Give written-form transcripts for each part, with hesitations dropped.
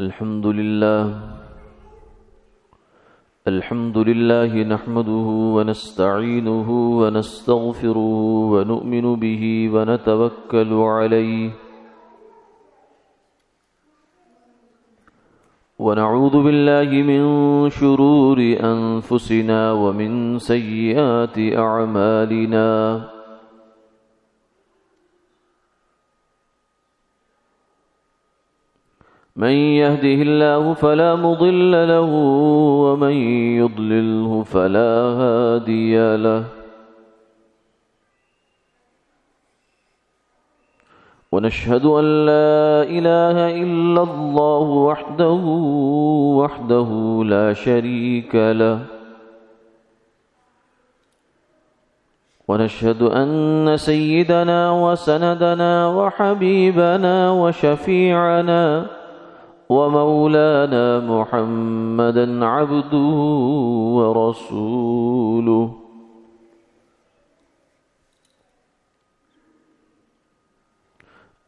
الحمد لله نحمده ونستعينه ونستغفره ونؤمن به ونتوكل عليه ونعوذ بالله من شرور أنفسنا ومن سيئات أعمالنا من يهده الله فلا مضل له ومن يضلله فلا هادي له ونشهد أن لا إله إلا الله وحده لا شريك له ونشهد أن سيدنا وسندنا وحبيبنا وشفيعنا ومولانا محمدا عبده ورسوله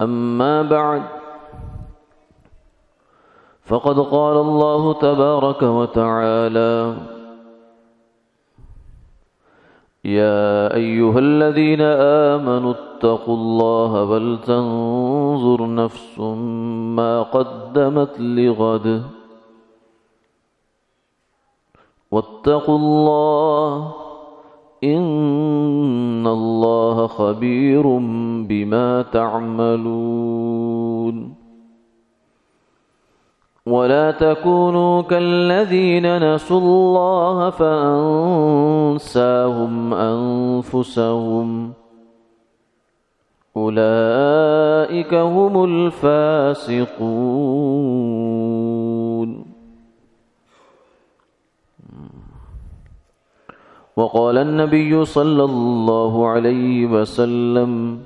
أما بعد فقد قال الله تبارك وتعالى يا أيها الذين آمنوا اتقوا الله ولتنظر نفس ما قدمت لغد واتقوا الله إن الله خبير بما تعملون ولا تكونوا كالذين نسوا الله فأنساهم أنفسهم أولئك هم الفاسقون وقال النبي صلى الله عليه وسلم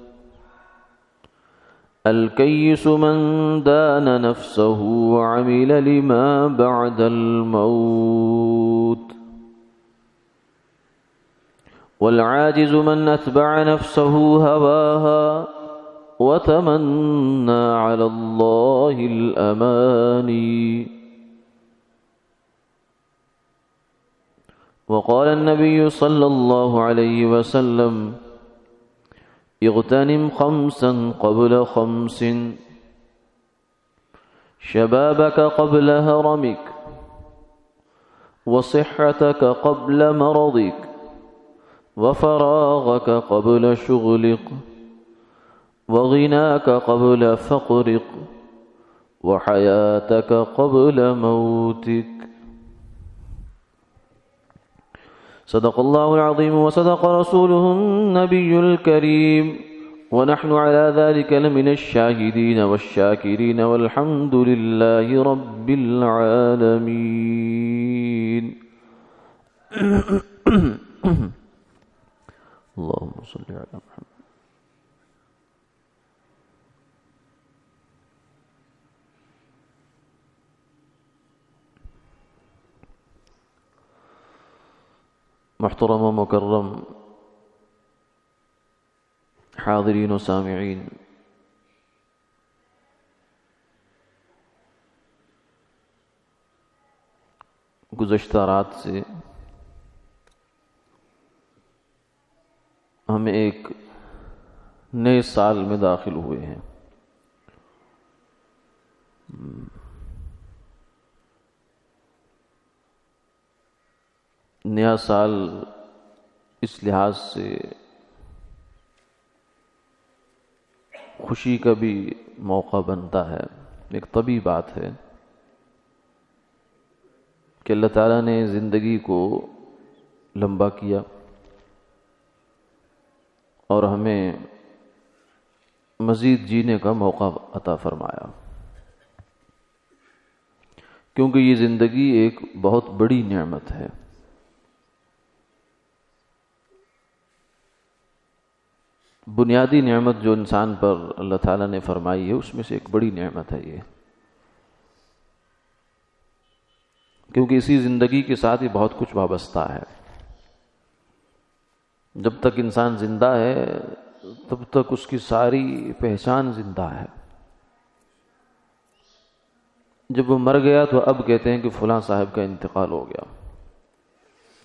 الكيس من دان نفسه وعمل لما بعد الموت والعاجز من أتبع نفسه هواها وتمنى على الله الأماني وقال النبي صلى الله عليه وسلم اغتنم خمسا قبل خمس شبابك قبل هرمك وصحتك قبل مرضك وفراغك قبل شغلك وغناك قبل فقرك وحياتك قبل موتك صدق الله العظيم وصدق رسوله النبي الكريم ونحن على ذلك لمن الشاهدين والشاكرين والحمد لله رب العالمين اللهم صل على محمد. محترم و مکرم حاضرین و سامعین، گزشتہ رات سے ہم ایک نئے سال میں داخل ہوئے ہیں۔ نیا سال اس لحاظ سے خوشی کا بھی موقع بنتا ہے، ایک طبیعی بات ہے کہ اللہ تعالیٰ نے زندگی کو لمبا کیا اور ہمیں مزید جینے کا موقع عطا فرمایا، کیونکہ یہ زندگی ایک بہت بڑی نعمت ہے۔ بنیادی نعمت جو انسان پر اللہ تعالیٰ نے فرمائی ہے اس میں سے ایک بڑی نعمت ہے یہ، کیونکہ اسی زندگی کے ساتھ ہی بہت کچھ وابستہ ہے۔ جب تک انسان زندہ ہے تب تک اس کی ساری پہچان زندہ ہے۔ جب وہ مر گیا تو اب کہتے ہیں کہ فلاں صاحب کا انتقال ہو گیا،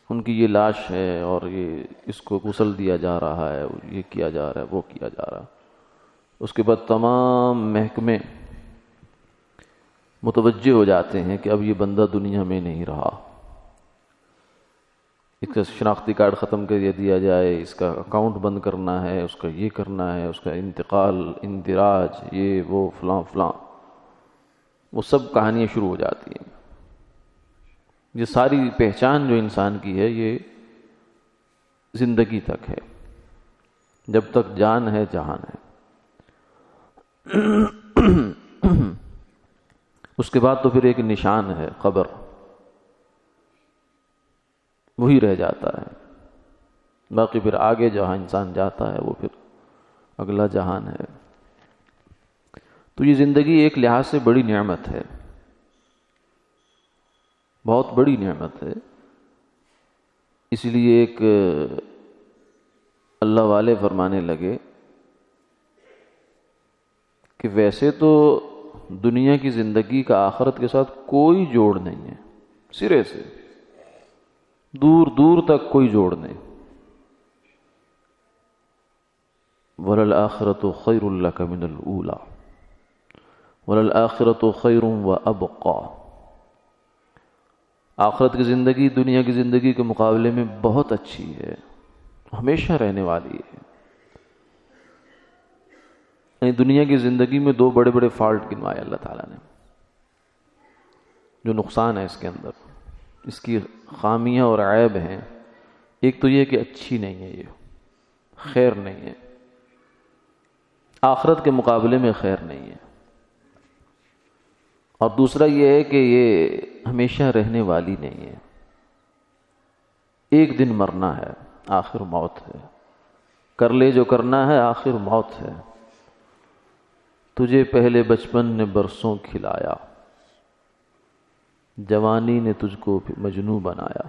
ان کی یہ لاش ہے اور یہ اس کو غسل دیا جا رہا ہے، یہ کیا جا رہا ہے، وہ کیا جا رہا ہے۔ اس کے بعد تمام محکمے متوجہ ہو جاتے ہیں کہ اب یہ بندہ دنیا میں نہیں رہا، اس کا شناختی کارڈ ختم کر دیا جائے، اس کا اکاؤنٹ بند کرنا ہے، اس کا یہ کرنا ہے، اس کا انتقال، اندراج، یہ وہ فلاں فلاں، وہ سب کہانیاں شروع ہو جاتی ہیں۔ یہ ساری پہچان جو انسان کی ہے یہ زندگی تک ہے، جب تک جان ہے جہان ہے۔ اس کے بعد تو پھر ایک نشان ہے قبر، وہی رہ جاتا ہے، باقی پھر آگے جہاں انسان جاتا ہے وہ پھر اگلا جہان ہے۔ تو یہ زندگی ایک لحاظ سے بڑی نعمت ہے، بہت بڑی نعمت ہے۔ اس لیے ایک اللہ والے فرمانے لگے کہ ویسے تو دنیا کی زندگی کا آخرت کے ساتھ کوئی جوڑ نہیں ہے، سرے سے دور دور تک کوئی جوڑ نہیں۔ وَلَلْآخِرَةُ خَيْرٌ لَكَ مِنَ الْأُولَى وَلَلْآخِرَةُ خَيْرٌ وَأَبْقَى۔ آخرت کی زندگی دنیا کی زندگی کے مقابلے میں بہت اچھی ہے، ہمیشہ رہنے والی ہے۔ یعنی دنیا کی زندگی میں دو بڑے بڑے فالٹ گنوائے اللہ تعالیٰ نے، جو نقصان ہے اس کے اندر، اس کی خامیاں اور عیب ہیں۔ ایک تو یہ کہ اچھی نہیں ہے، یہ خیر نہیں ہے، آخرت کے مقابلے میں خیر نہیں ہے۔ اور دوسرا یہ ہے کہ یہ ہمیشہ رہنے والی نہیں ہے، ایک دن مرنا ہے، آخر موت ہے، کر لے جو کرنا ہے، آخر موت ہے۔ تجھے پہلے بچپن نے برسوں کھلایا، جوانی نے تجھ کو مجنوں بنایا،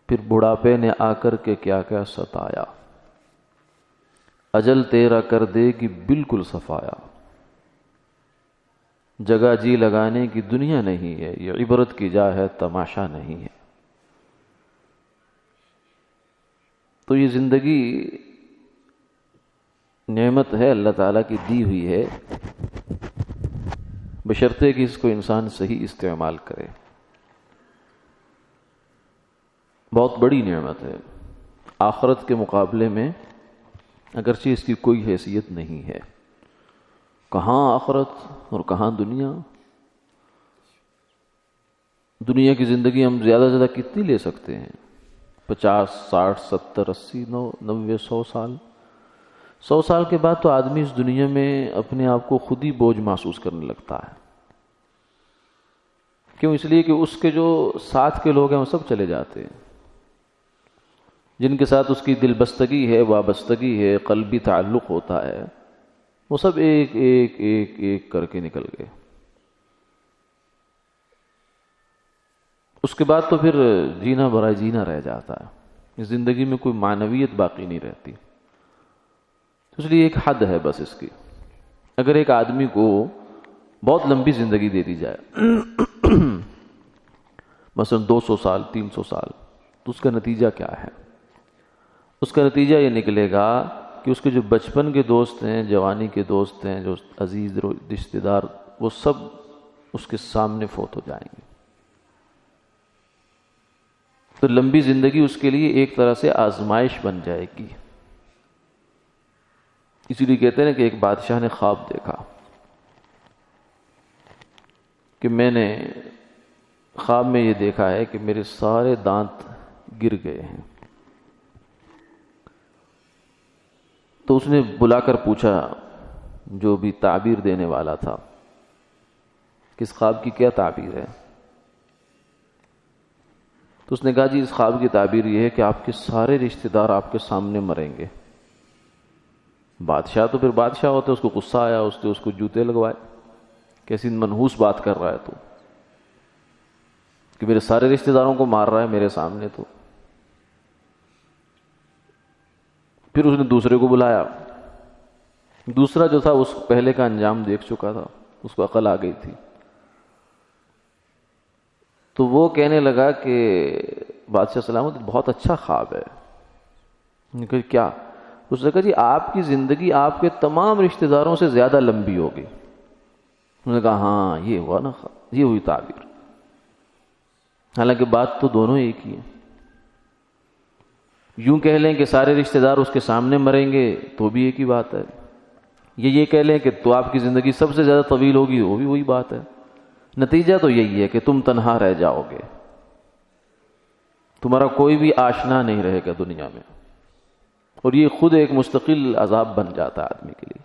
پھر بڑھاپے نے آ کر کے کیا کیا ستایا، اجل تیرا کر دے گی بالکل صفایا۔ جگہ جی لگانے کی دنیا نہیں ہے، یہ عبرت کی جا ہے، تماشا نہیں ہے۔ تو یہ زندگی نعمت ہے، اللہ تعالیٰ کی دی ہوئی ہے، بشرطے کہ اس کو انسان صحیح استعمال کرے۔ بہت بڑی نعمت ہے، آخرت کے مقابلے میں اگرچہ اس کی کوئی حیثیت نہیں ہے۔ کہاں آخرت اور کہاں دنیا؟ دنیا کی زندگی ہم زیادہ سے زیادہ کتنی لے سکتے ہیں؟ 50، 60، 70، 80، 90، 100 سال۔ 100 سال کے بعد تو آدمی اس دنیا میں اپنے آپ کو خود ہی بوجھ محسوس کرنے لگتا ہے۔ کیوں؟ اس لیے کہ اس کے جو ساتھ کے لوگ ہیں وہ سب چلے جاتے ہیں، جن کے ساتھ اس کی دل بستگی ہے، وابستگی ہے، قلبی تعلق ہوتا ہے، وہ سب ایک ایک ایک ایک کر کے نکل گئے۔ اس کے بعد تو پھر جینا برائے جینا رہ جاتا ہے، اس زندگی میں کوئی معنویت باقی نہیں رہتی۔ اس لیے ایک حد ہے بس اس کی۔ اگر ایک آدمی کو بہت لمبی زندگی دے دی جائے، مثلا 200 سال، 300 سال، تو اس کا نتیجہ کیا ہے؟ اس کا نتیجہ یہ نکلے گا کہ اس کے جو بچپن کے دوست ہیں، جوانی کے دوست ہیں، جو عزیز رشتہ دار، وہ سب اس کے سامنے فوت ہو جائیں گے۔ تو لمبی زندگی اس کے لیے ایک طرح سے آزمائش بن جائے گی۔ اسی لیے کہتے ہیں کہ ایک بادشاہ نے خواب دیکھا کہ میں نے خواب میں یہ دیکھا ہے کہ میرے سارے دانت گر گئے ہیں۔ تو اس نے بلا کر پوچھا جو بھی تعبیر دینے والا تھا کہ اس خواب کی کیا تعبیر ہے؟ تو اس نے کہا جی اس خواب کی تعبیر یہ ہے کہ آپ کے سارے رشتہ دار آپ کے سامنے مریں گے۔ بادشاہ تو پھر بادشاہ ہوتا ہے، اس کو غصہ آیا، اس نے اس کو جوتے لگوائے، کیسی منحوس بات کر رہا ہے تو، کہ میرے سارے رشتہ داروں کو مار رہا ہے میرے سامنے۔ تو پھر اس نے دوسرے کو بلایا دوسرا جو تھا اس پہلے کا انجام دیکھ چکا تھا، اس کو عقل آ گئی تھی، تو وہ کہنے لگا کہ بادشاہ سلامت بہت اچھا خواب ہے۔ نے کہا کیا؟ اس نے کہا جی آپ کی زندگی آپ کے تمام رشتہ داروں سے زیادہ لمبی ہوگی۔ انہوں نے کہا ہاں یہ ہوا نا خواب، یہ ہوئی تعبیر۔ حالانکہ بات تو دونوں ایک ہی ہے۔ یوں کہہ لیں کہ سارے رشتہ دار اس کے سامنے مریں گے تو بھی ایک ہی بات ہے، یہ کہہ لیں کہ تو آپ کی زندگی سب سے زیادہ طویل ہوگی، وہ بھی وہی بات ہے۔ نتیجہ تو یہی ہے کہ تم تنہا رہ جاؤ گے، تمہارا کوئی بھی آشنا نہیں رہے گا دنیا میں، اور یہ خود ایک مستقل عذاب بن جاتا ہے آدمی کے لیے۔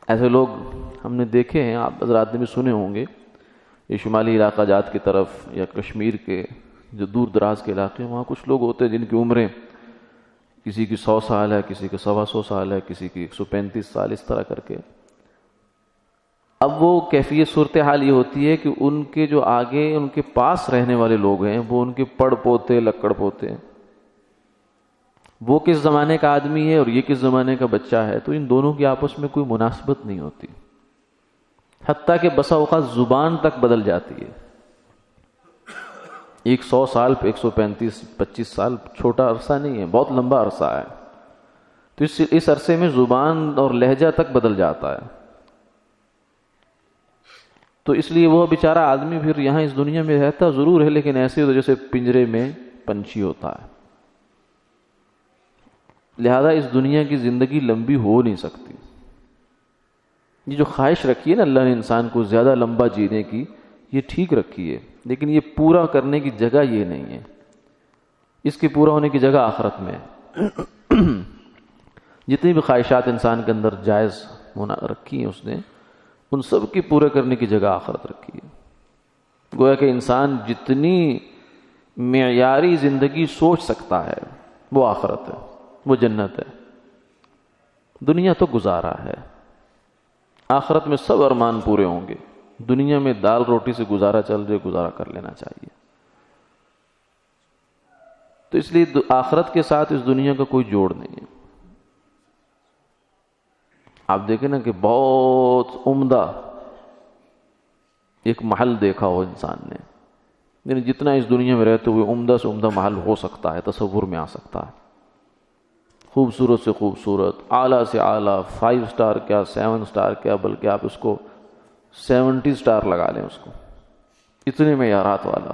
ایسے لوگ ہم نے دیکھے ہیں، آپ حضرات نے بھی سنے ہوں گے، یہ شمالی علاقہ جات کی طرف یا کشمیر کے جو دور دراز کے علاقے ہیں، وہاں کچھ لوگ ہوتے ہیں جن کی عمریں کسی کی 100 سال ہے، کسی کی 125 سال ہے، کسی کی 135 سال، اس طرح کر کے۔ اب وہ کیفیت صورتحال یہ ہوتی ہے کہ ان کے جو آگے ان کے پاس رہنے والے لوگ ہیں وہ ان کے پڑ پوتے لکڑ پوتے ہیں، وہ کس زمانے کا آدمی ہے اور یہ کس زمانے کا بچہ ہے، تو ان دونوں کی آپس میں کوئی مناسبت نہیں ہوتی، حتیٰ کہ بسا اوقات زبان تک بدل جاتی ہے۔ ایک 100 سال پہ 135-25 سال چھوٹا عرصہ نہیں ہے، بہت لمبا عرصہ ہے، تو اس عرصے میں زبان اور لہجہ تک بدل جاتا ہے۔ تو اس لیے وہ بیچارہ آدمی پھر یہاں اس دنیا میں رہتا ضرور ہے، لیکن ایسے تو جیسے پنجرے میں پنچھی ہوتا ہے۔ لہذا اس دنیا کی زندگی لمبی ہو نہیں سکتی۔ یہ جو خواہش رکھی ہے نا اللہ نے انسان کو زیادہ لمبا جینے کی، یہ ٹھیک رکھی ہے، لیکن یہ پورا کرنے کی جگہ یہ نہیں ہے، اس کے پورا ہونے کی جگہ آخرت میں ہے۔ جتنی بھی خواہشات انسان کے اندر جائز رکھی ہیں اس نے، ان سب کی پورے کرنے کی جگہ آخرت رکھی ہے۔ گویا کہ انسان جتنی معیاری زندگی سوچ سکتا ہے وہ آخرت ہے، وہ جنت ہے۔ دنیا تو گزارا ہے، آخرت میں سب ارمان پورے ہوں گے۔ دنیا میں دال روٹی سے گزارا چل رہے، گزارا کر لینا چاہیے۔ تو اس لیے آخرت کے ساتھ اس دنیا کا کوئی جوڑ نہیں ہے۔ آپ دیکھیں نا کہ بہت عمدہ ایک محل دیکھا ہو انسان نے، یعنی جتنا اس دنیا میں رہتے ہوئے عمدہ سے عمدہ محل ہو سکتا ہے، تصور میں آ سکتا ہے، خوبصورت سے خوبصورت، اعلیٰ سے اعلیٰ، 5 سٹار کیا 7 سٹار کیا، بلکہ آپ اس کو 70 سٹار لگا لیں، اس کو اتنے معیارات والا۔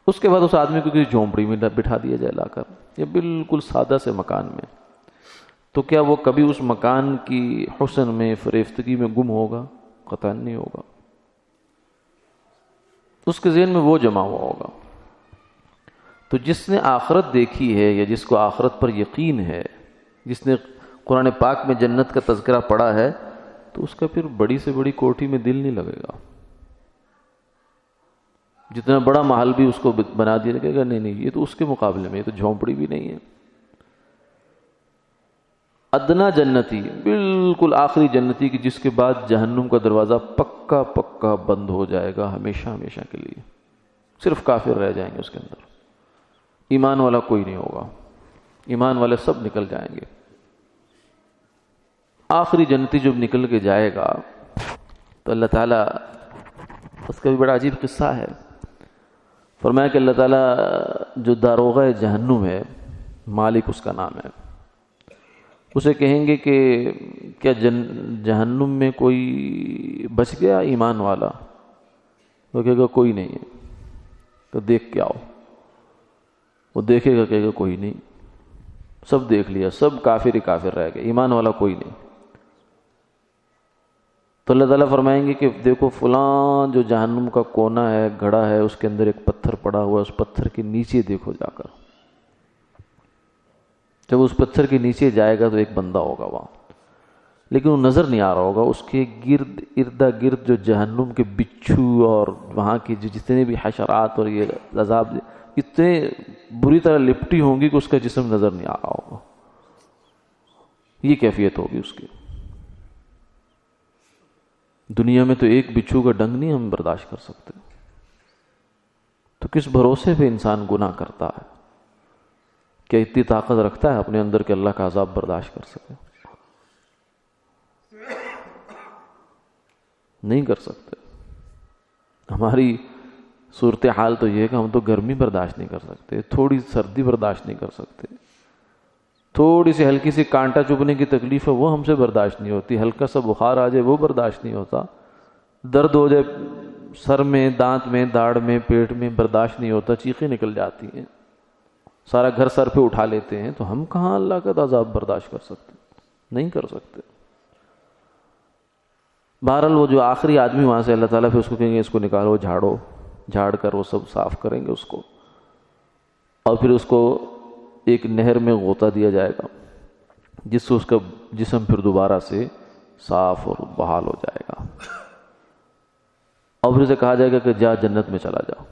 اس کے بعد اس آدمی کو کسی جھونپڑی میں بٹھا دیا جائے لا کر، یا بالکل سادہ سے مکان میں، تو کیا وہ کبھی اس مکان کی حسن میں فریفتگی میں گم ہوگا؟ قطعاً نہیں ہوگا۔ اس کے ذہن میں وہ جمع ہوا ہوگا۔ تو جس نے آخرت دیکھی ہے یا جس کو آخرت پر یقین ہے، جس نے قرآن پاک میں جنت کا تذکرہ پڑھا ہے، تو اس کا پھر بڑی سے بڑی کوٹھی میں دل نہیں لگے گا۔ جتنا بڑا محل بھی اس کو بنا دیا لگے گا، نہیں یہ تو اس کے مقابلے میں، یہ تو جھونپڑی بھی نہیں ہے۔ ادنا جنتی، بالکل آخری جنتی کی، جس کے بعد جہنم کا دروازہ پکا پکا بند ہو جائے گا ہمیشہ ہمیشہ کے لیے، صرف کافر رہ جائیں گے اس کے اندر، ایمان والا کوئی نہیں ہوگا، ایمان والے سب نکل جائیں گے۔ آخری جنتی جب نکل کے جائے گا تو اللہ تعالیٰ، اس کا بھی بڑا عجیب قصہ ہے، فرمایا کہ اللہ تعالیٰ جو داروغہ جہنم ہے، مالک اس کا نام ہے، اسے کہیں گے کہ کیا جہنم میں کوئی بچ گیا ایمان والا؟ وہ کہے گا کوئی نہیں ہے۔ تو دیکھ کے آؤ، وہ دیکھے گا، کہے گا کوئی نہیں، سب دیکھ لیا، سب کافر ہی کافر رہ گئے، ایمان والا کوئی نہیں۔ تو اللہ تعالیٰ فرمائیں گے کہ دیکھو فلاں جو جہنم کا کونا ہے، گھڑا ہے، اس کے اندر ایک پتھر پڑا ہوا ہے، اس پتھر کے نیچے دیکھو جا کر۔ جب اس پتھر کے نیچے جائے گا تو ایک بندہ ہوگا وہاں، لیکن وہ نظر نہیں آ رہا ہوگا، اس کے اردا گرد جو جہنم کے بچھو اور وہاں کی جو جتنے بھی حشرات اور یہ عذاب اتنے بری طرح لپٹی ہوں گی کہ اس کا جسم نظر نہیں آ رہا ہوگا۔ یہ کیفیت ہوگی اس کی۔ دنیا میں تو ایک بچھو کا ڈنگ نہیں ہم برداشت کر سکتے، تو کس بھروسے پہ انسان گناہ کرتا ہے، کیا اتنی طاقت رکھتا ہے اپنے اندر کہ اللہ کا عذاب برداشت کر سکے؟ نہیں کر سکتے. ہماری صورتحال تو یہ ہے کہ ہم تو گرمی برداشت نہیں کر سکتے، تھوڑی سردی برداشت نہیں کر سکتے، تھوڑی سی ہلکی سی کانٹا چبھنے کی تکلیف ہے وہ ہم سے برداشت نہیں ہوتی، ہلکا سا بخار آ جائے وہ برداشت نہیں ہوتا، درد ہو جائے سر میں، دانت میں، داڑھ میں، پیٹ میں، برداشت نہیں ہوتا، چیخیں نکل جاتی ہیں، سارا گھر سر پہ اٹھا لیتے ہیں. تو ہم کہاں اللہ کا عذاب برداشت کر سکتے؟ نہیں کر سکتے. بہرحال وہ جو آخری آدمی وہاں سے اللہ تعالیٰ پھر اس کو کہیں گے اس کو نکالو، جھاڑو، جھاڑ کر وہ سب صاف کریں گے اس کو، اور پھر اس کو ایک نہر میں غوطہ دیا جائے گا جس سے اس کا جسم پھر دوبارہ سے صاف اور بحال ہو جائے گا، اور پھر اسے کہا جائے گا کہ جا جنت میں چلا جا.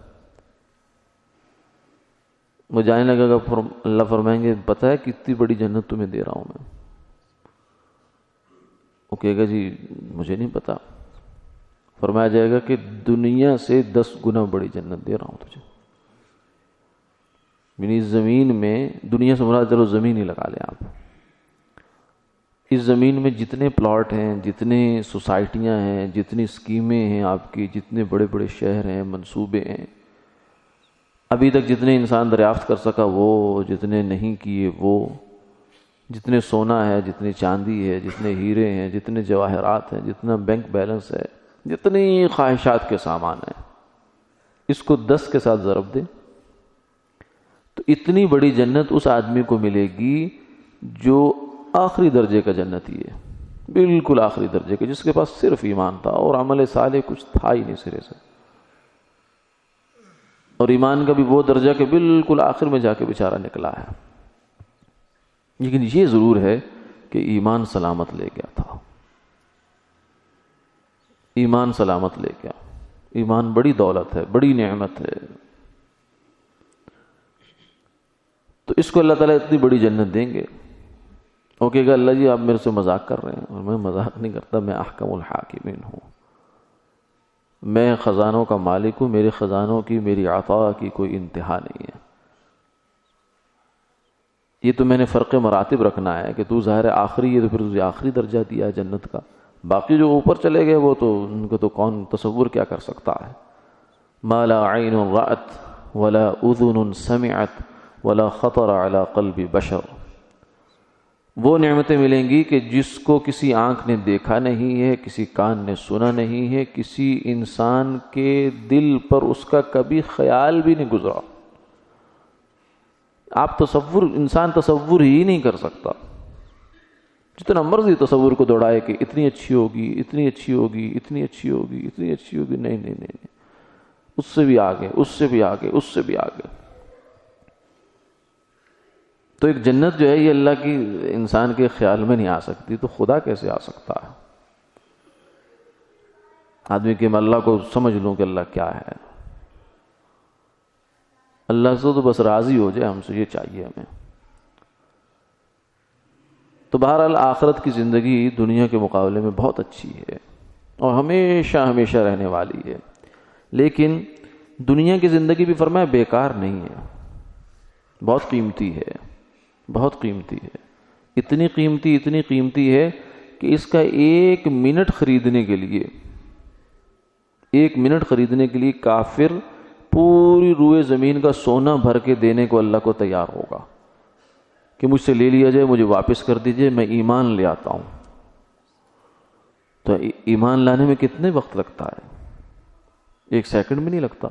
وہ جانے لگے گا، اللہ فرمائیں گے پتہ ہے کتنی بڑی جنت تمہیں دے رہا ہوں میں؟ وہ کہے گا جی مجھے نہیں پتا. فرمایا جائے گا کہ دنیا سے 10 گنا بڑی جنت دے رہا ہوں تجھے. یعنی اس زمین میں، دنیا سے مراد چلو زمین ہی لگا لیں آپ، اس زمین میں جتنے پلاٹ ہیں، جتنے سوسائٹیاں ہیں، جتنی اسکیمیں ہیں آپ کی، جتنے بڑے بڑے شہر ہیں، منصوبے ہیں، ابھی تک جتنے انسان دریافت کر سکا وہ، جتنے نہیں کیے وہ، جتنے سونا ہے، جتنی چاندی ہے، جتنے ہیرے ہیں، جتنے جواہرات ہیں، جتنا بینک بیلنس ہے، جتنی خواہشات کے سامان ہیں، اس کو 10 کے ساتھ ضرب دے تو اتنی بڑی جنت اس آدمی کو ملے گی جو آخری درجے کا جنتی ہے، بالکل آخری درجے کا، جس کے پاس صرف ایمان تھا اور عمل صالح کچھ تھا ہی نہیں سرے سے. اور ایمان کا بھی وہ درجہ کہ بالکل آخر میں جا کے بیچارہ نکلا ہے. لیکن یہ ضرور ہے کہ ایمان سلامت لے گیا تھا، ایمان سلامت لے گیا. ایمان بڑی دولت ہے، بڑی نعمت ہے. تو اس کو اللہ تعالیٰ اتنی بڑی جنت دیں گے. وہ کہے گا اللہ جی آپ میرے سے مذاق کر رہے ہیں، اور میں مذاق نہیں کرتا، میں احکم الحاکمین ہوں، میں خزانوں کا مالک ہوں، میرے خزانوں کی، میری عطا کی کوئی انتہا نہیں ہے. یہ تو میں نے فرق مراتب رکھنا ہے کہ تو ظاہر آخری ہے تو پھر تجھے آخری درجہ دیا ہے جنت کا، باقی جو اوپر چلے گئے وہ تو ان کو تو کون تصور کیا کر سکتا ہے. ما لا عین رأت ولا اذن سمعت ولا خطر على قلب بشر. وہ نعمتیں ملیں گی کہ جس کو کسی آنکھ نے دیکھا نہیں ہے، کسی کان نے سنا نہیں ہے، کسی انسان کے دل پر اس کا کبھی خیال بھی نہیں گزرا. آپ انسان تصور ہی نہیں کر سکتا، جتنا مرضی تصور کو دوڑائے کہ اتنی اچھی ہوگی، اتنی اچھی ہوگی، اتنی اچھی ہوگی، اتنی اچھی ہوگی، نہیں نہیں نہیں نہیں، اس سے بھی آگے، اس سے بھی آگے، اس سے بھی آگے. تو ایک جنت جو ہے یہ اللہ کی انسان کے خیال میں نہیں آ سکتی، تو خدا کیسے آ سکتا ہے؟ آدمی کہ میں اللہ کو سمجھ لوں کہ اللہ کیا ہے، اللہ سے تو بس راضی ہو جائے، ہم سے یہ چاہیے ہمیں. تو بہرحال آخرت کی زندگی دنیا کے مقابلے میں بہت اچھی ہے اور ہمیشہ ہمیشہ رہنے والی ہے. لیکن دنیا کی زندگی بھی فرمایا بیکار نہیں ہے، بہت قیمتی ہے، بہت قیمتی ہے. اتنی قیمتی ہے کہ اس کا 1 منٹ خریدنے کے لیے، 1 منٹ خریدنے کے لیے کافر پوری روئے زمین کا سونا بھر کے دینے کو اللہ کو تیار ہوگا کہ مجھ سے لے لیا جائے، مجھے واپس کر دیجئے، میں ایمان لے آتا ہوں. تو ایمان لانے میں کتنے وقت لگتا ہے؟ 1 سیکنڈ بھی نہیں لگتا.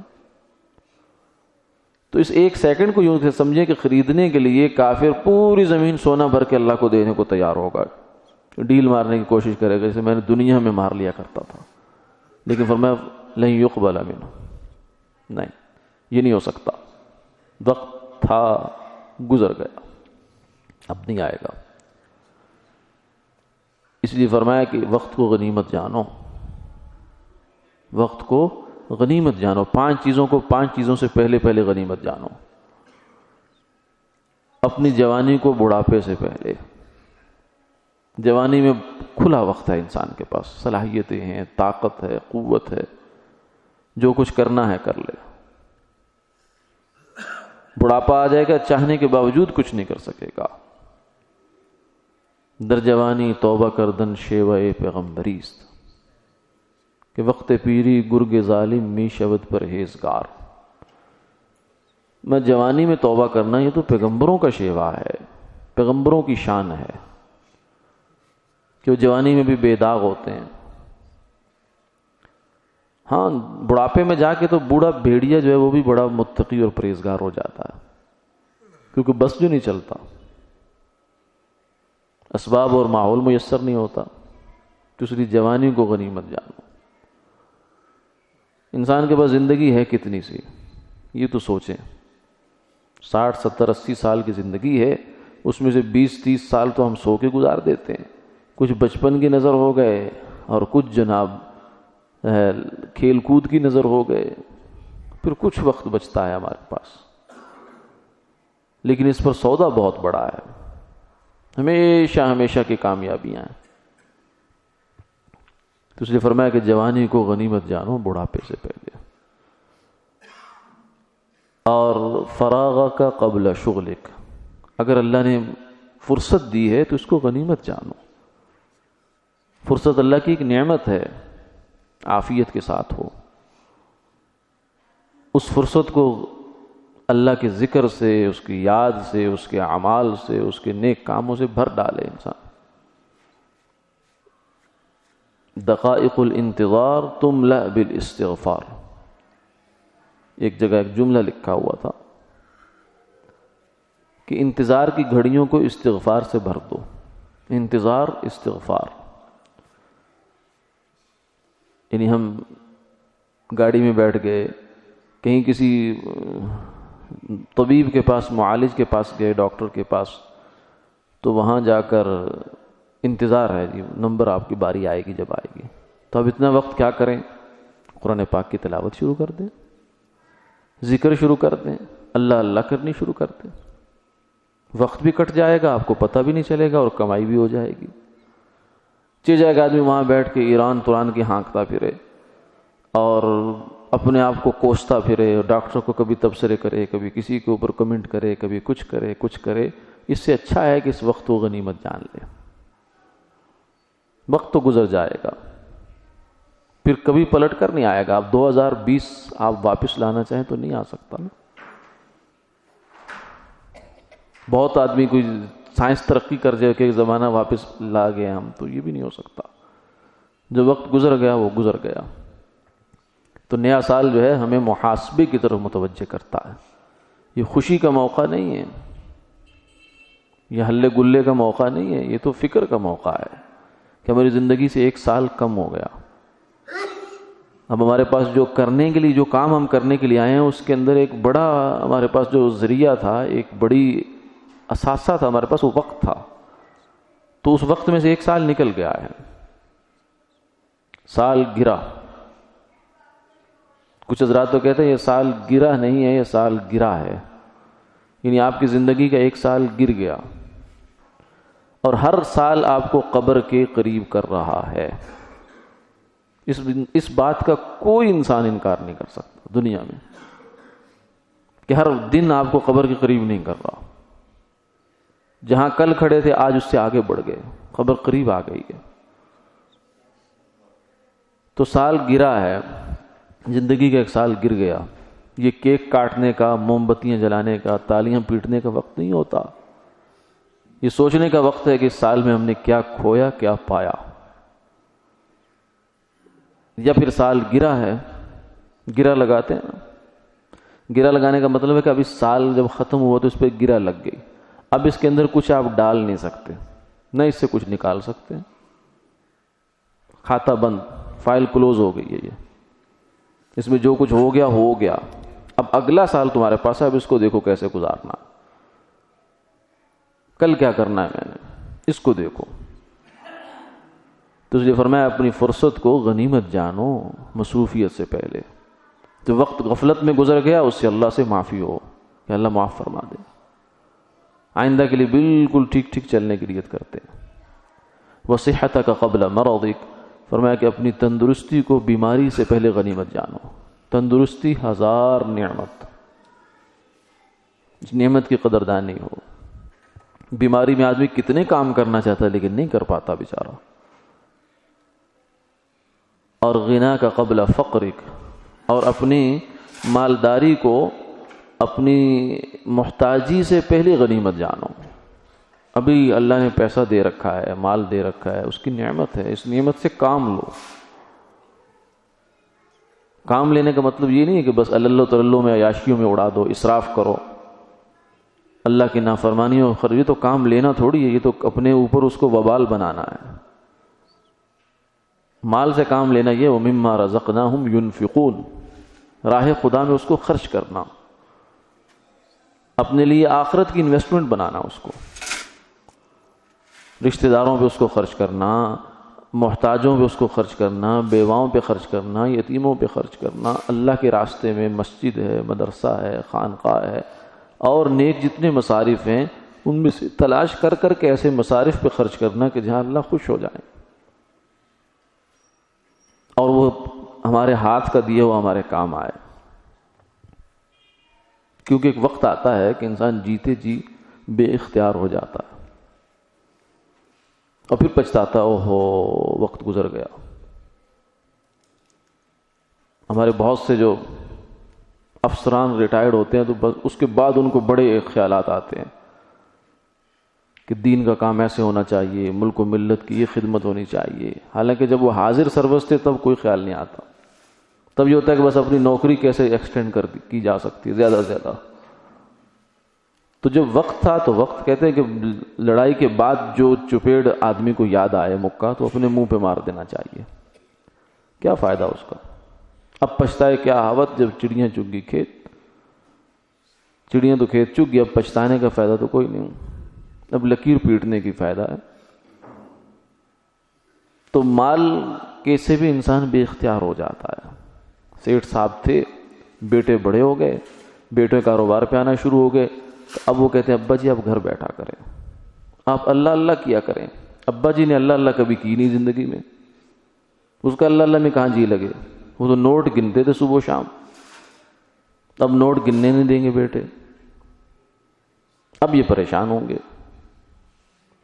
تو اس 1 سیکنڈ کو یوں سے سمجھیں کہ خریدنے کے لیے کافر پوری زمین سونا بھر کے اللہ کو دینے کو تیار ہوگا، ڈیل مارنے کی کوشش کرے گا جیسے میں نے دنیا میں مار لیا کرتا تھا. لیکن فرمایا لن يقبل منه، نہیں یہ نہیں ہو سکتا، وقت تھا گزر گیا، اب نہیں آئے گا. اس لیے فرمایا کہ وقت کو غنیمت جانو، وقت کو غنیمت جانو. 5 چیزوں کو 5 چیزوں سے پہلے غنیمت جانو. اپنی جوانی کو بڑھاپے سے پہلے. جوانی میں کھلا وقت ہے انسان کے پاس، صلاحیتیں ہیں، طاقت ہے، قوت ہے، جو کچھ کرنا ہے کر لے. بڑھاپا آ جائے گا، چاہنے کے باوجود کچھ نہیں کر سکے گا۔ در جوانی توبہ کردن شیوہ پیغمبریست، کہ وقت پیری گرگ ظالم می شود پرہیزگار۔ میں جوانی میں توبہ کرنا، یہ تو پیغمبروں کا شیوا ہے، پیغمبروں کی شان ہے کہ وہ جوانی میں بھی بے داغ ہوتے ہیں۔ ہاں بڑھاپے میں جا کے تو بوڑھا بھیڑیا جو ہے وہ بھی بڑا متقی اور پرہیزگار ہو جاتا ہے، کیونکہ بس جو نہیں چلتا، اسباب اور ماحول میسر نہیں ہوتا، تو اس لیے جوانی کو غنیمت جانو۔ انسان کے پاس زندگی ہے کتنی سی، یہ تو سوچیں۔ 60 70 80 سال کی زندگی ہے، اس میں سے 20 30 سال تو ہم سو کے گزار دیتے ہیں، کچھ بچپن کی نظر ہو گئے اور کچھ جناب کھیل کود کی نظر ہو گئے، پھر کچھ وقت بچتا ہے ہمارے پاس، لیکن اس پر سودا بہت بڑا ہے، ہمیشہ ہمیشہ کی کامیابیاں ہیں۔ تو اس لیے فرمایا کہ جوانی کو غنیمت جانو بڑھاپے سے پہلے، اور فراغ کا قبل شغلک، اگر اللہ نے فرصت دی ہے تو اس کو غنیمت جانو۔ فرصت اللہ کی ایک نعمت ہے، عافیت کے ساتھ ہو، اس فرصت کو اللہ کے ذکر سے، اس کی یاد سے، اس کے اعمال سے، اس کے نیک کاموں سے بھر ڈالے انسان۔ دقائق الانتظار تملأ بالاستغفار، ایک جگہ ایک جملہ لکھا ہوا تھا کہ انتظار کی گھڑیوں کو استغفار سے بھر دو، انتظار استغفار۔ یعنی ہم گاڑی میں بیٹھ گئے، کہیں کسی طبیب کے پاس، معالج کے پاس گئے، ڈاکٹر کے پاس، تو وہاں جا کر انتظار ہے جی، نمبر آپ کی باری آئے گی جب آئے گی، تو اب اتنا وقت کیا کریں؟ قرآن پاک کی تلاوت شروع کر دیں، ذکر شروع کر دیں، اللہ اللہ کرنی شروع کر دیں، وقت بھی کٹ جائے گا، آپ کو پتہ بھی نہیں چلے گا، اور کمائی بھی ہو جائے گی۔ چل جائے گا آدمی وہاں بیٹھ کے ایران تران کی ہانکتا پھرے اور اپنے آپ کو کوستا پھرے، ڈاکٹر کو کبھی تبصرے کرے، کبھی کسی کے اوپر کمنٹ کرے، کبھی کچھ کرے۔ اس سے اچھا ہے کہ اس وقت کو غنیمت جان لے، وقت تو گزر جائے گا، پھر کبھی پلٹ کر نہیں آئے گا۔ آپ 2020 آپ واپس لانا چاہیں تو نہیں آ سکتا نا۔ بہت آدمی کوئی سائنس ترقی کر جائے کہ زمانہ واپس لا گئے ہم، تو یہ بھی نہیں ہو سکتا۔ جو وقت گزر گیا وہ گزر گیا۔ تو نیا سال جو ہے ہمیں محاسبے کی طرف متوجہ کرتا ہے، یہ خوشی کا موقع نہیں ہے، یہ ہلے گلے کا موقع نہیں ہے، یہ تو فکر کا موقع ہے کہ ہماری زندگی سے 1 سال کم ہو گیا۔ اب ہمارے پاس جو کرنے کے لیے، جو کام ہم کرنے کے لیے آئے ہیں، اس کے اندر ایک بڑا ہمارے پاس جو ذریعہ تھا، ایک بڑی اثاثہ تھا ہمارے پاس، وہ وقت تھا۔ تو اس وقت میں سے 1 سال نکل گیا ہے، سال گرا۔ کچھ حضرات تو کہتے ہیں یہ سال گرا نہیں ہے، یہ سال گرا ہے، یعنی آپ کی زندگی کا 1 سال گر گیا، اور ہر سال آپ کو قبر کے قریب کر رہا ہے۔ اس بات کا کوئی انسان انکار نہیں کر سکتا دنیا میں کہ ہر دن آپ کو قبر کے قریب نہیں کر رہا۔ جہاں کل کھڑے تھے آج اس سے آگے بڑھ گئے، قبر قریب آ گئی ہے۔ تو سال گرا ہے، زندگی کا 1 سال گر گیا۔ یہ کیک کاٹنے کا، موم بتیاں جلانے کا، تالیاں پیٹنے کا وقت نہیں ہوتا، یہ سوچنے کا وقت ہے کہ اس سال میں ہم نے کیا کھویا، کیا پایا۔ یا پھر سال گرا ہے، گرا لگاتے ہیں نا، گرا لگانے کا مطلب ہے کہ اب اس سال جب ختم ہوا تو اس پہ گرا لگ گئی، اب اس کے اندر کچھ آپ ڈال نہیں سکتے، نہ اس سے کچھ نکال سکتے، کھاتا بند، فائل کلوز ہو گئی ہے، یہ اس میں جو کچھ ہو گیا ہو گیا۔ اب اگلا سال تمہارے پاس ہے، اب اس کو دیکھو کیسے گزارنا، کل کیا کرنا ہے میں نے، اس کو دیکھو۔ تو اس لیے فرمایا اپنی فرصت کو غنیمت جانو مصروفیت سے پہلے۔ جو وقت غفلت میں گزر گیا اس سے اللہ سے معافی ہو کہ اللہ معاف فرما دے، آئندہ کے لیے بالکل ٹھیک ٹھیک چلنے کی نیت کرتے۔ وصحتک قبل مرضک، فرمایا کہ اپنی تندرستی کو بیماری سے پہلے غنیمت جانو۔ تندرستی 1000 نعمت، اس نعمت کی قدردانی ہو. بیماری میں آدمی کتنے کام کرنا چاہتا ہے لیکن نہیں کر پاتا بیچارہ. اور غنا کا قبل فقرک، اور اپنی مالداری کو اپنی محتاجی سے پہلے غنیمت جانو. ابھی اللہ نے پیسہ دے رکھا ہے، مال دے رکھا ہے، اس کی نعمت ہے، اس نعمت سے کام لو. کام لینے کا مطلب یہ نہیں ہے کہ بس اللہ تللو میں عیاشیوں میں اڑا دو، اسراف کرو، اللہ کی نافرمانیوں میں خرچ. یہ تو کام لینا تھوڑی ہے، یہ تو اپنے اوپر اس کو وبال بنانا ہے. مال سے کام لینا یہ وَمِمَّا رَزَقْنَاهُمْ يُنْفِقُونَ، راہ خدا میں اس کو خرچ کرنا، اپنے لیے آخرت کی انویسٹمنٹ بنانا، اس کو رشتہ داروں پہ اس کو خرچ کرنا، محتاجوں پہ اس کو خرچ کرنا، بیواؤں پہ خرچ کرنا، یتیموں پہ خرچ کرنا، اللہ کے راستے میں مسجد ہے، مدرسہ ہے، خانقاہ ہے، اور نیک جتنے مصارف ہیں ان میں سے تلاش کر کر کے ایسے مصارف پہ خرچ کرنا کہ جہاں اللہ خوش ہو جائے، اور وہ ہمارے ہاتھ کا دیا ہوا ہمارے کام آئے. کیونکہ ایک وقت آتا ہے کہ انسان جیتے جی بے اختیار ہو جاتا ہے اور پھر پچھتاتا ہے، اوہو وقت گزر گیا. ہمارے بہت سے جو افسران ریٹائرڈ ہوتے ہیں تو بس اس کے بعد ان کو بڑے خیالات آتے ہیں کہ دین کا کام ایسے ہونا چاہیے، ملک و ملت کی یہ خدمت ہونی چاہیے. حالانکہ جب وہ حاضر سربست تھے تب کوئی خیال نہیں آتا. تب یہ ہوتا ہے کہ بس اپنی نوکری کیسے ایکسٹینڈ کی جا سکتی ہے زیادہ سے زیادہ. تو جب وقت تھا تو وقت کہتے ہیں کہ لڑائی کے بعد جو چپیڑ آدمی کو یاد آئے مکہ تو اپنے منہ پہ مار دینا چاہیے. کیا فائدہ اس کا؟ اب پچھتائے کیا حاوت جب چڑیاں چگ گئی کھیت. چڑیاں تو کھیت چگ گئی، اب پچھتانے کا فائدہ تو کوئی نہیں، اب لکیر پیٹنے کی فائدہ ہے. تو مال کے سے بھی انسان بے اختیار ہو جاتا ہے. سیٹھ صاحب تھے، بیٹے بڑے ہو گئے، بیٹے کاروبار پہ آنا شروع ہو گئے. تو اب وہ کہتے ہیں ابا جی آپ گھر بیٹھا کریں، آپ اللہ اللہ کیا کریں. ابا جی نے اللہ اللہ کبھی کی نہیں زندگی میں، اس کا اللہ اللہ میں کہاں جی لگے. وہ تو نوٹ گنتے تھے صبح و شام، اب نوٹ گننے نہیں دیں گے بیٹے. اب یہ پریشان ہوں گے،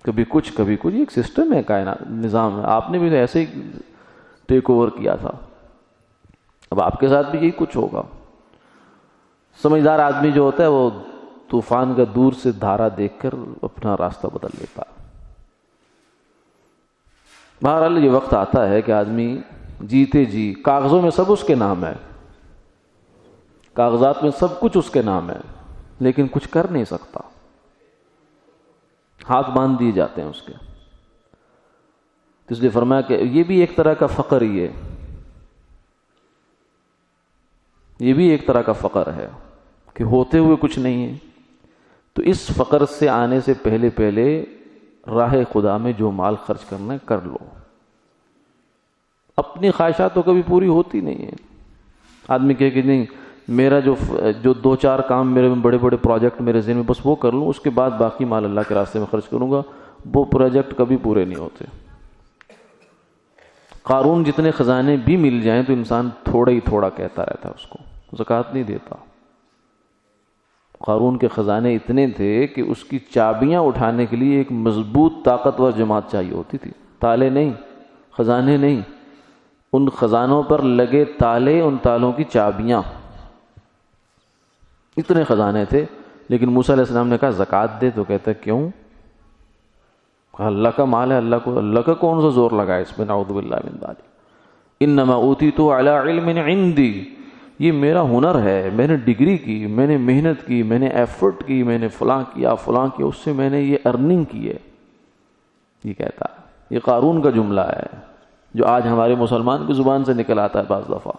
کبھی کچھ کبھی کچھ. ایک سسٹم ہے، کائنات نظام ہے. آپ نے بھی تو ایسے ہی ٹیک اوور کیا تھا، اب آپ کے ساتھ بھی یہی کچھ ہوگا. سمجھدار آدمی جو ہوتا ہے وہ طوفان کا دور سے دھارا دیکھ کر اپنا راستہ بدل لیتا ہے. بہرحال یہ وقت آتا ہے کہ آدمی جیتے جی کاغذوں میں سب اس کے نام ہے، کاغذات میں سب کچھ اس کے نام ہے، لیکن کچھ کر نہیں سکتا. ہاتھ باندھ دیے جاتے ہیں اس کے. اس لیے فرمایا کہ یہ بھی ایک طرح کا فقر ہی ہے، یہ بھی ایک طرح کا فقر ہے کہ ہوتے ہوئے کچھ نہیں ہے. تو اس فقر سے آنے سے پہلے راہ خدا میں جو مال خرچ کرنا ہے کر لو. اپنی خواہشات تو کبھی پوری ہوتی نہیں ہے. آدمی کہے کہ نہیں میرا جو دو چار کام میرے میں بڑے بڑے پروجیکٹ میرے ذہن میں بس وہ کر لوں، اس کے بعد باقی مال اللہ کے راستے میں خرچ کروں گا. وہ پروجیکٹ کبھی پورے نہیں ہوتے. قارون جتنے خزانے بھی مل جائیں تو انسان تھوڑا ہی تھوڑا کہتا رہتا ہے، اس کو زکوٰۃ نہیں دیتا. قارون کے خزانے اتنے تھے کہ اس کی چابیاں اٹھانے کے لیے ایک مضبوط طاقتور جماعت چاہیے ہوتی تھی. تالے نہیں، خزانے نہیں، ان خزانوں پر لگے تالے، ان تالوں کی چابیاں. اتنے خزانے تھے. لیکن موسیٰ علیہ السلام نے کہا زکوٰۃ دے، تو کہتا ہے کیوں؟ کہا اللہ کا مال ہے، اللہ کا کون سا زور لگا ہے اس میں، نعوذ باللہ من ذالک. انما اوتیت علی علم عندی، یہ میرا ہنر ہے، میں نے ڈگری کی، میں نے محنت کی، میں نے ایفرٹ کی، میں نے فلاں کیا، اس سے میں نے یہ ارننگ کی ہے. یہ کہتا ہے، یہ قارون کا جملہ ہے جو آج ہمارے مسلمان کی زبان سے نکل آتا ہے بعض دفعہ.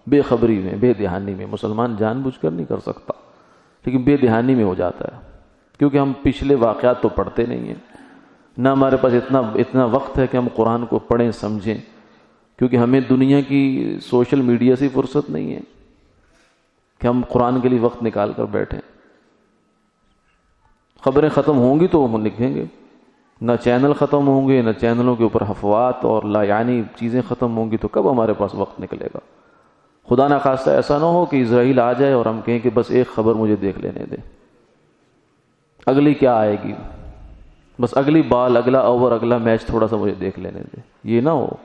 بے خبری میں، بے دہانی میں. مسلمان جان بوجھ کر نہیں کر سکتا، لیکن بے دہانی میں ہو جاتا ہے، کیونکہ ہم پچھلے واقعات تو پڑھتے نہیں ہیں، نہ ہمارے پاس اتنا وقت ہے کہ ہم قرآن کو پڑھیں سمجھیں، کیونکہ ہمیں دنیا کی سوشل میڈیا سے فرصت نہیں ہے کہ ہم قرآن کے لیے وقت نکال کر بیٹھیں. خبریں ختم ہوں گی تو ہم لکھیں گے، نہ چینل ختم ہوں گے، نہ چینلوں کے اوپر افواہات اور لا یعنی چیزیں ختم ہوں گی، تو کب ہمارے پاس وقت نکلے گا؟ خدا نخواستہ ایسا نہ ہو کہ اسرائیل آ جائے اور ہم کہیں کہ بس ایک خبر مجھے دیکھ لینے دے. اگلی کیا آئے گی، بس اگلی بال، اگلا اوور، اگلا میچ تھوڑا سا مجھے دیکھ لینے دے. یہ نہ ہو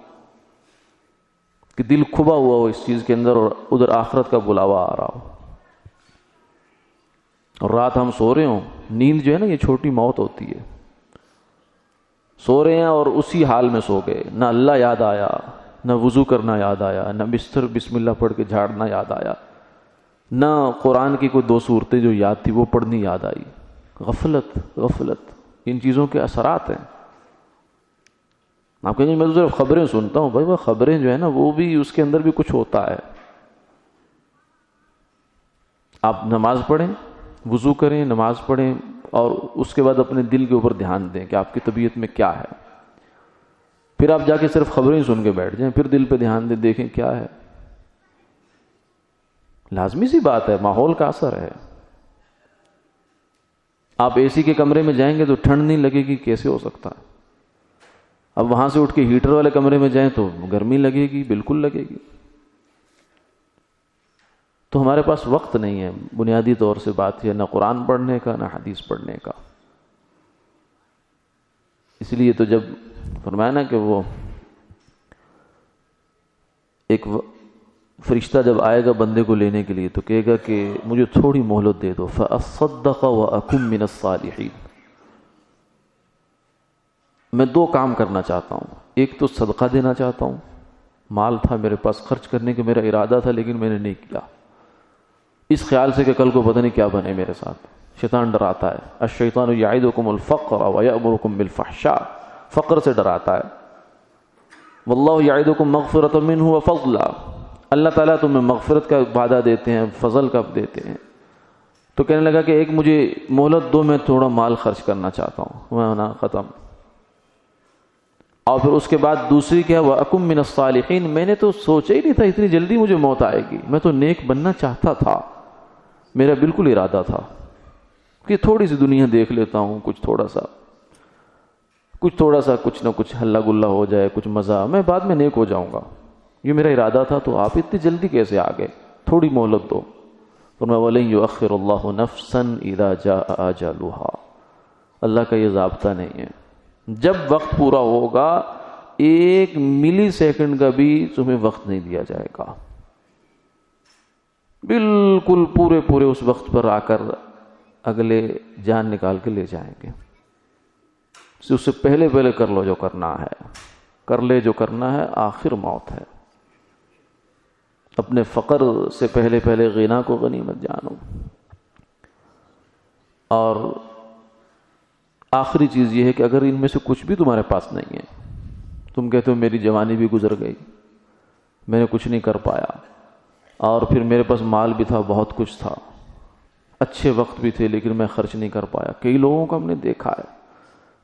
کہ دل کھبا ہوا ہو اس چیز کے اندر اور ادھر آخرت کا بلاوا آ رہا ہو. اور رات ہم سو رہے ہوں، نیند جو ہے نا یہ چھوٹی موت ہوتی ہے. سو رہے ہیں اور اسی حال میں سو گئے، نہ اللہ یاد آیا، نہ وضو کرنا یاد آیا، نہ بستر بسم اللہ پڑھ کے جھاڑنا یاد آیا، نہ قرآن کی کوئی 2 سورتیں جو یاد تھی وہ پڑھنی یاد آئی. غفلت غفلت، ان چیزوں کے اثرات ہیں. آپ کہیں گے میں تو صرف خبریں سنتا ہوں. بھائی وہ خبریں جو ہے نا وہ بھی اس کے اندر بھی کچھ ہوتا ہے. آپ نماز پڑھیں، وضو کریں، نماز پڑھیں، اور اس کے بعد اپنے دل کے اوپر دھیان دیں کہ آپ کی طبیعت میں کیا ہے. پھر آپ جا کے صرف خبریں سن کے بیٹھ جائیں، پھر دل پہ دھیان دیں، دیکھیں کیا ہے. لازمی سی بات ہے، ماحول کا اثر ہے. آپ اے سی کے کمرے میں جائیں گے تو ٹھنڈ نہیں لگے گی، کیسے ہو سکتا ہے؟ اب وہاں سے اٹھ کے ہیٹر والے کمرے میں جائیں تو گرمی لگے گی، بالکل لگے گی. تو ہمارے پاس وقت نہیں ہے، بنیادی طور سے بات یہ، نہ قرآن پڑھنے کا نہ حدیث پڑھنے کا. اس لیے تو جب فرمایا نا کہ وہ ایک فرشتہ جب آئے گا بندے کو لینے کے لیے تو کہے گا کہ مجھے تھوڑی مہلت دے دو، فَأَصَّدَّقَ وَأَكُن مِّنَ الصَّالِحِينَ. میں 2 کام کرنا چاہتا ہوں. ایک تو صدقہ دینا چاہتا ہوں، مال تھا میرے پاس خرچ کرنے کا میرا ارادہ تھا لیکن میں نے نہیں کیا، اس خیال سے کہ کل کو پتہ نہیں کیا بنے میرے ساتھ. شیطان ڈراتا ہے، الشیطان یعدکم الفقر ویأمرکم بالفحشاء، فقر سے ڈراتا ہے. واللہ یعدکم مغفرۃ منہ وفضلا، اللہ تعالیٰ تمہیں مغفرت کا وعدہ دیتے ہیں، فضل کا دیتے ہیں. تو کہنے لگا کہ ایک مجھے مہلت دو، میں تھوڑا مال خرچ کرنا چاہتا ہوں. میں ختم. اور پھر اس کے بعد دوسری کیا، وَأَكُن مِّنَ الصَّالِحِينَ، میں نے تو سوچا ہی نہیں تھا اتنی جلدی مجھے موت آئے گی. میں تو نیک بننا چاہتا تھا، میرا بالکل ارادہ تھا کہ تھوڑی سی دنیا دیکھ لیتا ہوں، کچھ تھوڑا سا کچھ نہ کچھ ہلا گلا ہو جائے، کچھ مزہ، میں بعد میں نیک ہو جاؤں گا. یہ میرا ارادہ تھا. تو آپ اتنی جلدی کیسے آ گئے؟ تھوڑی مہلت دو. فرمایا وَلَن يُؤَخِّرَ اللَّهُ نَفْسًا إِذَا جَاءَ أَجَلُهَا، اللہ کا یہ ضابطہ نہیں ہے. جب وقت پورا ہوگا 1 ملی سیکنڈ کا بھی تمہیں وقت نہیں دیا جائے گا. بالکل پورے اس وقت پر آ کر اگلے جان نکال کے لے جائیں گے. اس سے پہلے کر لو جو کرنا ہے، کر لے جو کرنا ہے، آخر موت ہے. اپنے فقر سے پہلے غنا کو غنیمت جانو. اور آخری چیز یہ ہے کہ اگر ان میں سے کچھ بھی تمہارے پاس نہیں ہے، تم کہتے ہو میری جوانی بھی گزر گئی، میں نے کچھ نہیں کر پایا، اور پھر میرے پاس مال بھی تھا، بہت کچھ تھا، اچھے وقت بھی تھے لیکن میں خرچ نہیں کر پایا. کئی لوگوں کو ہم نے دیکھا ہے،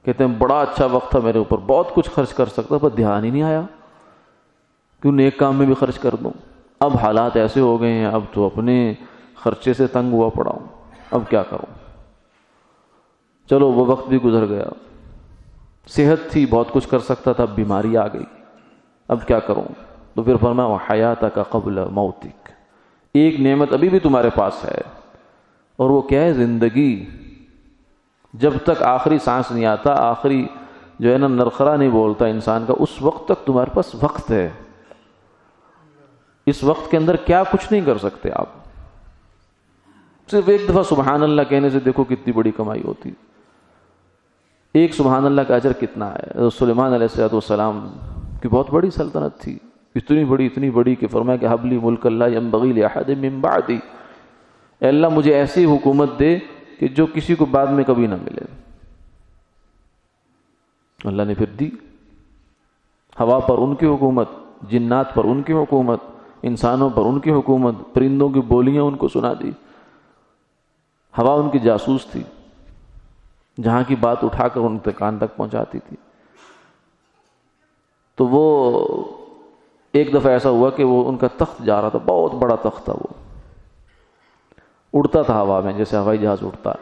کہتے ہیں بڑا اچھا وقت تھا میرے اوپر، بہت کچھ خرچ کر سکتا پر دھیان ہی نہیں آیا، کیوں نیک کام میں بھی خرچ کر دوں. اب حالات ایسے ہو گئے ہیں، اب تو اپنے خرچے سے تنگ ہوا پڑا ہوں، اب کیا کروں. چلو وہ وقت بھی گزر گیا، صحت تھی، بہت کچھ کر سکتا تھا، اب بیماری آ گئی، اب کیا کروں. تو پھر فرمایا وحیاتک قبل موتک، ایک نعمت ابھی بھی تمہارے پاس ہے، اور وہ کیا ہے؟ زندگی. جب تک آخری سانس نہیں آتا، آخری جو ہے نا نرخرا نہیں بولتا انسان کا، اس وقت تک تمہارے پاس وقت ہے. اس وقت کے اندر کیا کچھ نہیں کر سکتے آپ. صرف ایک دفعہ سبحان اللہ کہنے سے دیکھو کتنی بڑی کمائی ہوتی. ایک سبحان اللہ کا اجر کتنا ہے. سلیمان علیہ السلام کی بہت بڑی سلطنت تھی، اتنی بڑی کہ فرمایا کہ حبلی ملک لا ينبغی لأحد من بعدی، اے اللہ مجھے ایسی حکومت دے کہ جو کسی کو بعد میں کبھی نہ ملے. اللہ نے پھر دی. ہوا پر ان کی حکومت، جنات پر ان کی حکومت، انسانوں پر ان کی حکومت، پرندوں کی بولیاں ان کو سنا دی. ہوا ان کی جاسوس تھی، جہاں کی بات اٹھا کر ان کے کان تک پہنچاتی تھی. تو وہ ایک دفعہ ایسا ہوا کہ وہ ان کا تخت جا رہا تھا، بہت بڑا تخت تھا، وہ اڑتا تھا ہوا میں جیسے ہوائی جہاز اڑتا ہے.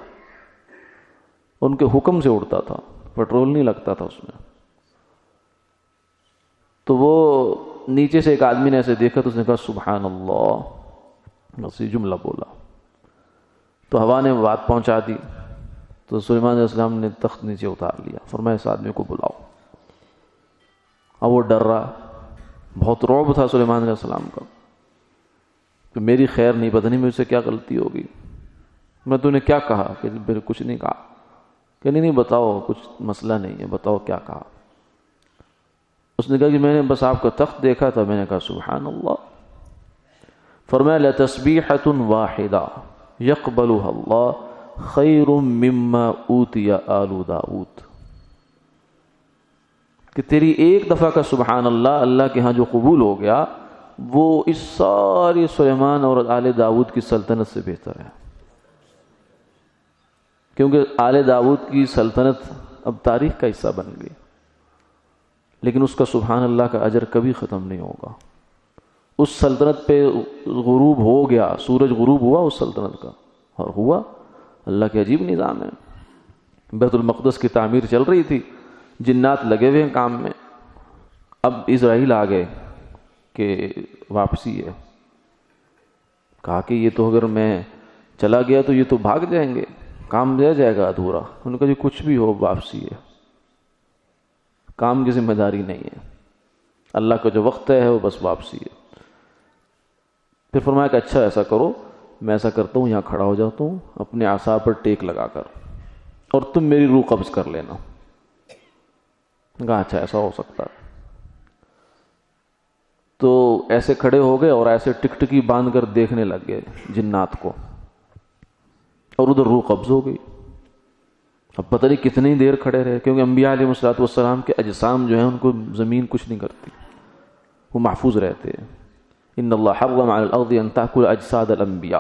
ان کے حکم سے اڑتا تھا، پیٹرول نہیں لگتا تھا اس میں. تو وہ نیچے سے ایک آدمی نے ایسے دیکھا تو اس نے کہا سبحان اللہ، بس یہ جملہ بولا. تو ہوا نے بات پہنچا دی. تو سلیمان علیہ السلام نے تخت نیچے اتار لیا، فرمایا اس آدمی کو بلاؤ۔ اب وہ ڈر رہا، بہت رعب تھا سلیمان علیہ السلام کا کہ میری خیر نہیں، پتہ نہیں مجھ سے کیا غلطی ہوگی، میں تو نے کیا کہا؟ کہ کچھ نہیں کہا۔ کہ نہیں بتاؤ، کچھ مسئلہ نہیں ہے، بتاؤ کیا کہا۔ اس نے کہا کہ میں نے بس آپ کا تخت دیکھا تھا۔ میں نے کہا سبحان اللہ۔ فرمایا لتسبیحۃ واحدہ یقبلها اللہ خیر مما اوتی آل داؤد، کہ تیری ایک دفعہ کا سبحان اللہ اللہ کے ہاں جو قبول ہو گیا وہ اس ساری سلیمان اور آل داؤد کی سلطنت سے بہتر ہے، کیونکہ آل داؤد کی سلطنت اب تاریخ کا حصہ بن گئی، لیکن اس کا سبحان اللہ کا اجر کبھی ختم نہیں ہوگا۔ اس سلطنت پہ غروب ہو گیا، سورج غروب ہوا اس سلطنت کا، اور ہوا۔ اللہ کے عجیب نظام ہے۔ بیت المقدس کی تعمیر چل رہی تھی، جنات لگے ہوئے ہیں کام میں، اب اسرائیل آ گئے کہ واپسی ہے۔ کہا کہ یہ تو اگر میں چلا گیا تو یہ تو بھاگ جائیں گے، کام رہ جائے گا ادھورا۔ انہوں نے کہا جی کچھ بھی ہو واپسی ہے، کام کی ذمہ داری نہیں ہے، اللہ کا جو وقت ہے وہ بس واپسی ہے۔ پھر فرمایا کہ اچھا ایسا کرو، میں ایسا کرتا ہوں یہاں کھڑا ہو جاتا ہوں اپنے عصا پر ٹیک لگا کر، اور تم میری روح قبض کر لینا۔ کہا اچھا ایسا ہو سکتا ہے۔ تو ایسے کھڑے ہو گئے اور ایسے ٹکٹکی باندھ کر دیکھنے لگ گئے جنات کو، اور ادھر روح قبض ہو گئی۔ اب پتہ نہیں کتنی دیر کھڑے رہے، کیونکہ انبیاء علیہ الصلوۃ والسلام کے اجسام جو ہیں ان کو زمین کچھ نہیں کرتی، وہ محفوظ رہتے ہیں۔ ان اللہ حرم علی الارض ان تاکل اجساد الانبیاء،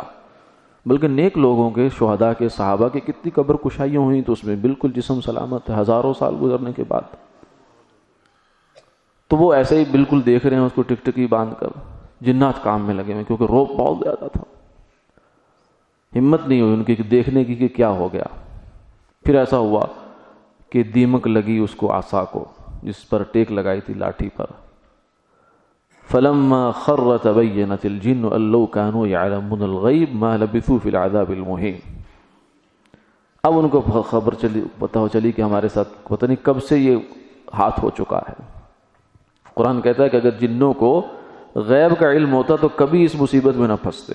بلکہ نیک لوگوں کے، شہداء کے، صحابہ کے کتنی قبر کشائیاں ہوئیں تو اس میں بالکل جسم سلامت ہے ہزاروں سال گزرنے کے بعد۔ تو وہ ایسے ہی بالکل دیکھ رہے ہیں اس کو ٹکٹکی باندھ کر، جنات کام میں لگے ہوئے کیونکہ روب بہت زیادہ تھا، ہمت نہیں ہوئی ان کی کہ دیکھنے کی کہ کیا ہو گیا۔ پھر ایسا ہوا کہ دیمک لگی اس کو عصا کو، جس پر ٹیک لگائی تھی لاٹھی پر۔ فلما خر تبینت الجن ان لو كانوا يعلمون الغیب ما لبثوا في العذاب المہین۔ اب ان کو خبر چلی، پتہ چلی کہ ہمارے ساتھ پتہ نہیں کب سے یہ ہاتھ ہو چکا ہے۔ قرآن کہتا ہے کہ اگر جنوں کو غیب کا علم ہوتا تو کبھی اس مصیبت میں نہ پھنستے۔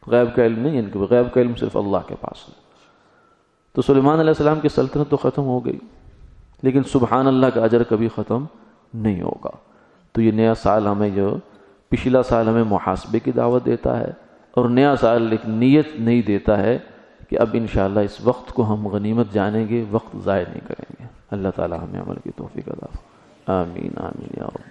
غیب کا علم نہیں، ان کو غیب کا علم صرف اللہ کے پاس ہے۔ تو سلیمان علیہ السلام کی سلطنت تو ختم ہو گئی، لیکن سبحان اللہ کا اجر کبھی ختم نہیں ہوگا۔ تو یہ نیا سال ہمیں، جو پچھلا سال ہمیں محاسبے کی دعوت دیتا ہے، اور نیا سال ایک نیت نہیں دیتا ہے کہ اب انشاءاللہ اس وقت کو ہم غنیمت جانیں گے، وقت ضائع نہیں کریں گے۔ اللہ تعالی ہمیں عمل کی توفیق عطا فرمائے۔ آمین آمین یا رب۔